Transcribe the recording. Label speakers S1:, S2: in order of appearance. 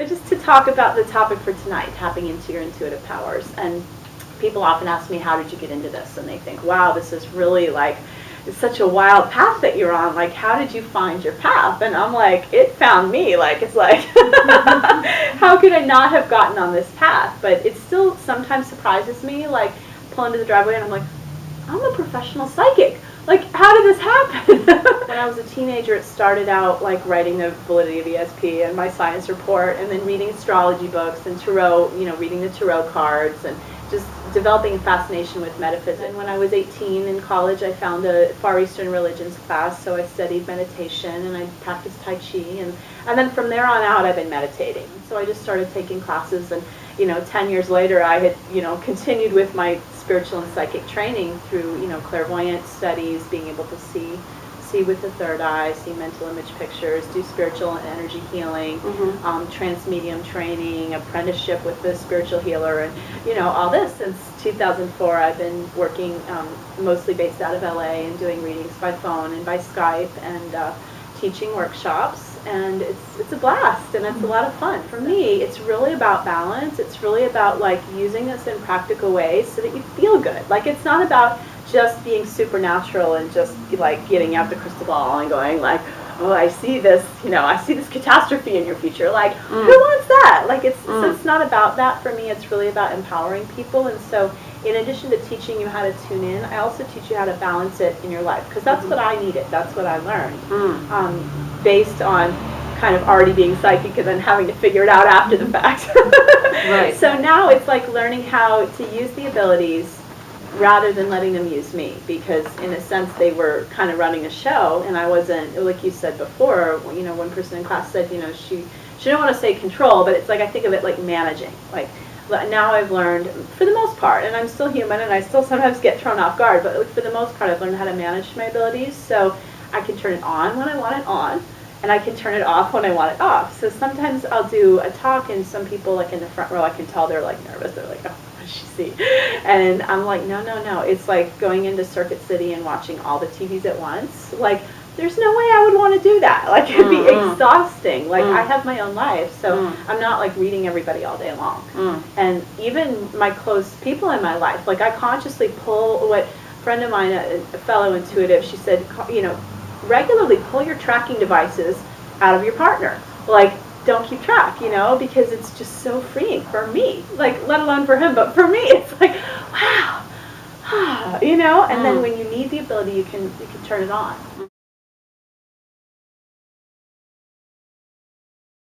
S1: just to talk about the topic for tonight, tapping into your intuitive powers. And people often ask me, how did you get into this? And they think, wow, this is really like, it's such a wild path that you're on. Like, how did you find your path? And I'm like, it found me. Like, it's like, how could I not have gotten on this path? But it still sometimes surprises me. Like, pull into the driveway and I'm like, I'm a professional psychic. Like, how did this happen? When I was a teenager, it started out like writing the validity of ESP and my science report, and then reading astrology books and tarot, reading the tarot cards, and just developing a fascination with metaphysics. And when I was 18 in college, I found a Far Eastern religions class, so I studied meditation and I practiced Tai Chi, and then from there on out, I've been meditating. So I just started taking classes, and 10 years later, I had continued with my spiritual and psychic training through clairvoyant studies, being able to see with the third eye, see mental image pictures, do spiritual and energy healing, trans-medium training, apprenticeship with the spiritual healer, and all this. Since 2004, I've been working mostly based out of LA and doing readings by phone and by Skype, and teaching workshops, and it's a blast, and it's a lot of fun. For me, it's really about balance. It's really about like using this in practical ways so that you feel good. Like, it's not about just being supernatural and just like getting out the crystal ball and going like, oh, I see this, I see this catastrophe in your future. Like, who wants that? Like, so it's not about that for me. It's really about empowering people. And so, in addition to teaching you how to tune in, I also teach you how to balance it in your life, because that's what I needed. That's what I learned, based on kind of already being psychic and then having to figure it out after the fact.
S2: Right.
S1: So now it's like learning how to use the abilities rather than letting them use me, because in a sense they were kind of running a show, and I wasn't, like you said before, one person in class said, she didn't want to say control, but it's like, I think of it like managing. Like, now I've learned, for the most part, and I'm still human and I still sometimes get thrown off guard, but for the most part I've learned how to manage my abilities, so I can turn it on when I want it on, and I can turn it off when I want it off. So sometimes I'll do a talk, and some people like in the front row, I can tell they're like nervous, they're like, oh, what does she see? And I'm like, no, it's like going into Circuit City and watching all the TVs at once. Like, there's no way I would want to do that. Like, it'd be exhausting. Like, I have my own life, so I'm not like reading everybody all day long. And even my close people in my life, like, I consciously pull what a friend of mine, a fellow intuitive, she said, regularly pull your tracking devices out of your partner. Like, don't keep track, because it's just so freeing for me. Like, let alone for him, but for me, it's like, wow, and then when you need the ability, you can turn it on.